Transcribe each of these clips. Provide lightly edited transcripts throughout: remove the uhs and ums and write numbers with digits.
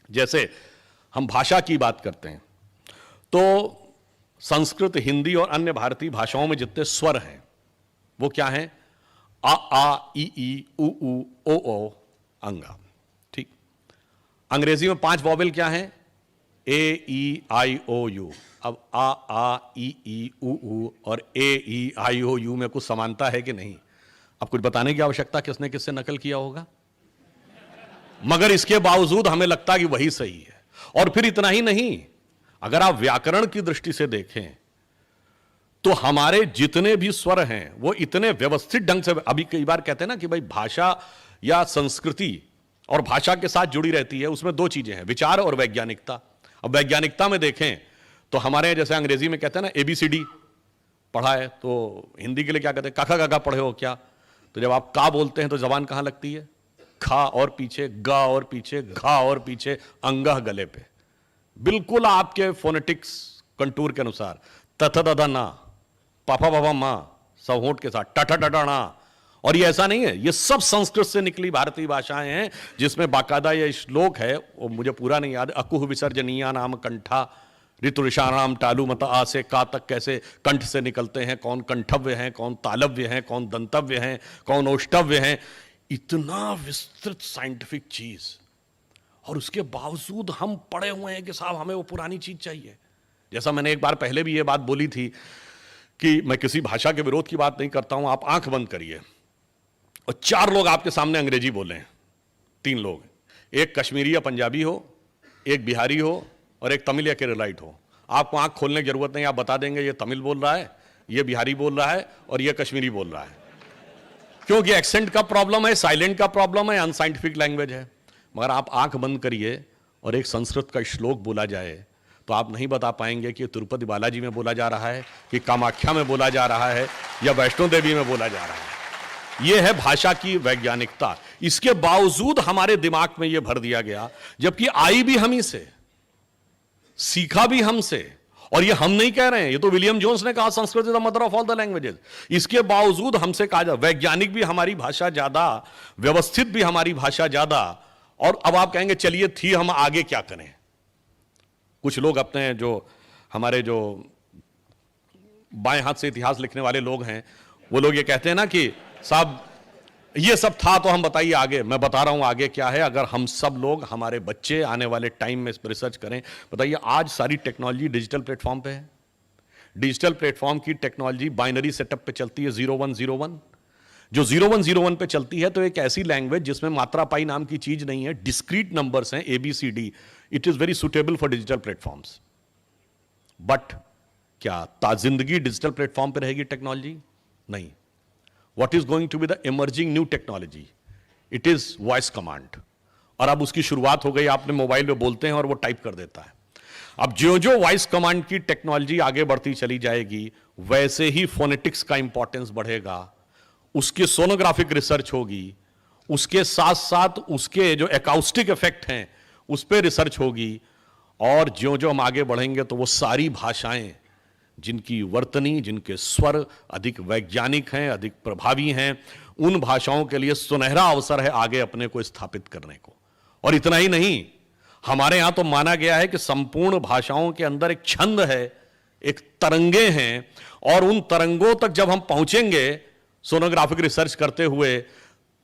जैसे हम भाषा की बात करते हैं तो संस्कृत, हिंदी और अन्य भारतीय भाषाओं में जितने स्वर हैं वो क्या हैं? आ ई उ ओ ओ अंगा। ठीक। अंग्रेजी में 5 वॉवेल क्या हैं? ए ई आई ओ यू। अब आ ई उ और ए ई आई ओ यू में कुछ समानता है कि नहीं? अब कुछ बताने की आवश्यकता किसने किससे नकल किया होगा, मगर इसके बावजूद हमें लगता है कि वही सही है। और फिर इतना ही नहीं, अगर आप व्याकरण की दृष्टि से देखें तो हमारे जितने भी स्वर हैं वो इतने व्यवस्थित ढंग से, अभी कई बार कहते हैं ना कि भाई भाषा या संस्कृति और भाषा के साथ जुड़ी रहती है, उसमें 2 चीजें हैं, विचार और वैज्ञानिकता। अब वैज्ञानिकता में देखें तो हमारे जैसे अंग्रेजी में कहते हैं ना ABCD पढ़ा है, तो हिंदी के लिए क्या कहते हैं? काका काका पढ़े हो क्या? तो जब आप का बोलते हैं तो जबान कहां लगती है? खा और पीछे, गा और पीछे, घा और पीछे, अंगह गले पे, बिल्कुल आपके फोनेटिक्स कंटूर के अनुसार। तथा तथा ना, पापा पापा मां, सब होंठ के साथ, टठा टठा ना। और ये ऐसा नहीं है, ये सब संस्कृत से निकली भारतीय भाषाएं हैं, जिसमें बाकायदा ये श्लोक है, वो मुझे पूरा नहीं याद, अकुह विसर्जनीया नाम कंठा ऋतुषाणाम टालू मत आ से का तक कैसे कंठ से निकलते हैं, कौन कंठव्य हैं, कौन तालव्य हैं, कौन दंतव्य हैं, कौन ओष्टव्य हैं। इतना विस्तृत साइंटिफिक चीज, और उसके बावजूद हम पढ़े हुए हैं कि साहब हमें वो पुरानी चीज चाहिए। जैसा मैंने एक बार पहले भी ये बात बोली थी कि मैं किसी भाषा के विरोध की बात नहीं करता हूं। आप आंख बंद करिए और 4 लोग आपके सामने अंग्रेजी बोले, 3 लोग, एक कश्मीरी या पंजाबी हो, एक बिहारी हो और एक तमिल या केरलाइट हो। आपको आंख खोलने की जरूरत नहीं, आप बता देंगे ये तमिल बोल रहा है, ये बिहारी बोल रहा है और ये कश्मीरी बोल रहा है, क्योंकि एक्सेंट का प्रॉब्लम है, साइलेंट का प्रॉब्लम है, अनसाइंटिफिक लैंग्वेज है। मगर आप आंख बंद करिए और एक संस्कृत का श्लोक बोला जाए तो आप नहीं बता पाएंगे कि तिरुपति बालाजी में बोला जा रहा है, कि कामाख्या में बोला जा रहा है, या वैष्णो देवी में बोला जा रहा है। यह है भाषा की वैज्ञानिकता। इसके बावजूद हमारे दिमाग में यह भर दिया गया, जबकि आई भी हम ही से, सीखा भी हमसे। और ये हम नहीं कह रहे हैं, ये तो विलियम जोन्स ने कहा, Sanskrit is the mother of all the languages. इसके बावजूद हमसे कहा जाए वैज्ञानिक भी हमारी भाषा ज्यादा, व्यवस्थित भी हमारी भाषा ज्यादा। और अब आप कहेंगे चलिए थी, हम आगे क्या करें? कुछ लोग अपने जो हमारे जो बाएं हाथ से इतिहास लिखने वाले लोग हैं, वो लोग ये कहते हैं ना कि साहब ये सब था तो हम बताइए आगे। मैं बता रहा हूं आगे क्या है। अगर हम सब लोग, हमारे बच्चे आने वाले टाइम में इस पर रिसर्च करें, बताइए आज सारी टेक्नोलॉजी डिजिटल प्लेटफॉर्म पे है। डिजिटल प्लेटफॉर्म की टेक्नोलॉजी बाइनरी सेटअप पे चलती है, 0101। जो 0101 पे चलती है तो एक ऐसी लैंग्वेज जिसमें मात्रा पाई नाम की चीज नहीं है, डिस्क्रीट नंबर्स हैं, ABCD। It is very suitable for digital platforms. But क्या ताजिंदगी डिजिटल प्लेटफॉर्म पे रहेगी टेक्नोलॉजी? नहीं। What is going to be the emerging new technology? It is voice command। और अब उसकी शुरुआत हो गई, आपने मोबाइल में बोलते हैं और वो टाइप कर देता है। अब जो जो वॉइस कमांड की टेक्नोलॉजी आगे बढ़ती चली जाएगी, वैसे ही फोनेटिक्स का इंपॉर्टेंस बढ़ेगा, उसकी सोनोग्राफिक रिसर्च होगी, उसके साथ साथ उसके जो एकाउस्टिक इफेक्ट हैं उस पर रिसर्च होगी। और जो जो हम आगे बढ़ेंगे तो वो सारी भाषाएं जिनकी वर्तनी, जिनके स्वर अधिक वैज्ञानिक हैं, अधिक प्रभावी हैं, उन भाषाओं के लिए सुनहरा अवसर है आगे अपने को स्थापित करने को। और इतना ही नहीं, हमारे यहां तो माना गया है कि संपूर्ण भाषाओं के अंदर एक छंद है, एक तरंगे हैं, और उन तरंगों तक जब हम पहुंचेंगे सोनोग्राफिक रिसर्च करते हुए,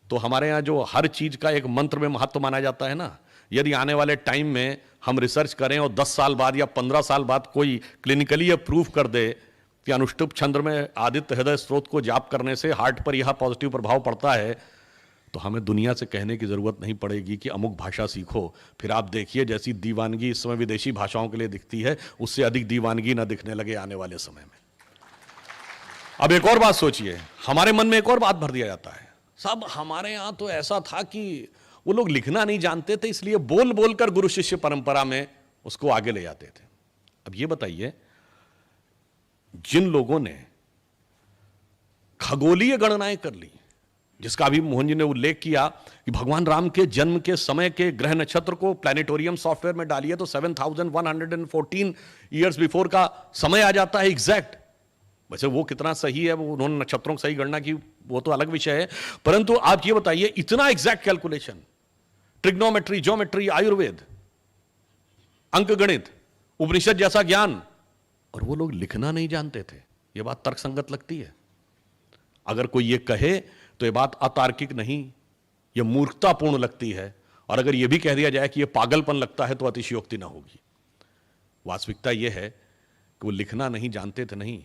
तो हमारे यहां जो हर चीज का एक मंत्र में महत्व माना जाता है ना, यदि आने वाले टाइम में हम रिसर्च करें और 10 साल बाद या 15 साल बाद कोई क्लिनिकली ये प्रूव कर दे कि अनुष्टुप छंद में आदित्य हृदय स्रोत को जाप करने से हार्ट पर यह पॉजिटिव प्रभाव पड़ता है, तो हमें दुनिया से कहने की जरूरत नहीं पड़ेगी कि अमुक भाषा सीखो। फिर आप देखिए जैसी दीवानगी इस समय विदेशी भाषाओं के लिए दिखती है, उससे अधिक दीवानगी ना दिखने लगे आने वाले समय में। अब एक और बात सोचिए, हमारे मन में एक और बात भर दिया जाता है, साहब हमारे यहां तो ऐसा था कि वो लोग लिखना नहीं जानते थे, इसलिए बोल बोलकर गुरु शिष्य परंपरा में उसको आगे ले जाते थे। अब ये बताइए, जिन लोगों ने खगोलीय गणनाएं कर ली, जिसका अभी मोहन जी ने उल्लेख किया कि भगवान राम के जन्म के समय के ग्रह नक्षत्र को प्लैनेटोरियम सॉफ्टवेयर में डालिए तो 7114 ईयर्स बिफोर का समय आ जाता है एग्जैक्ट। वैसे वो कितना सही है, वो उन्होंने नक्षत्रों की सही गणना की, वो तो अलग विषय है, परंतु आप ये बताइए इतना exact calculation, trigonometry, geometry, Ayurveda, अंकगणित, उपनिषद जैसा ज्ञान, और वो लोग लिखना नहीं जानते थे। ये बात तर्कसंगत लगती है? अगर कोई ये कहे तो ये बात अतार्किक नहीं, ये मूर्खतापूर्ण लगती है। और अगर ये भी कह दिया जाए कि ये पागलपन लगता है तो अतिशयोक्ति ना होगी। वास्तविकता ये है कि वो लिखना नहीं जानते थे, नहीं,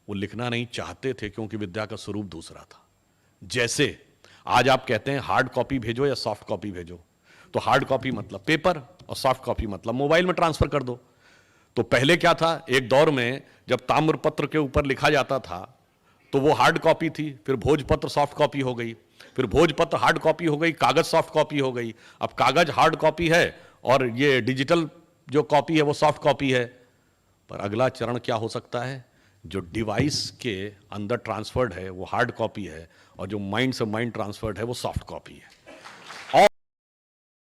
वो लिखना नहीं चाहते थे, क्योंकि विद्या का स्वरूप दूसरा था। जैसे आज आप कहते हैं हार्ड कॉपी भेजो या सॉफ्ट कॉपी भेजो, तो हार्ड कॉपी मतलब पेपर और सॉफ्ट कॉपी मतलब मोबाइल में ट्रांसफर कर दो। तो पहले क्या था, एक दौर में जब ताम्रपत्र के ऊपर लिखा जाता था तो वो हार्ड कॉपी थी, फिर भोजपत्र सॉफ्ट कॉपी हो गई, फिर भोजपत्र हार्ड कॉपी हो गई, कागज सॉफ्ट कॉपी हो गई। अब कागज हार्ड कॉपी है और ये डिजिटल जो कॉपी है वो सॉफ्ट कॉपी है। पर अगला चरण क्या हो सकता है? जो डिवाइस के अंदर ट्रांसफर्ड है वो हार्ड कॉपी है, और जो माइंड से माइंड ट्रांसफर्ड है वो सॉफ्ट कॉपी है।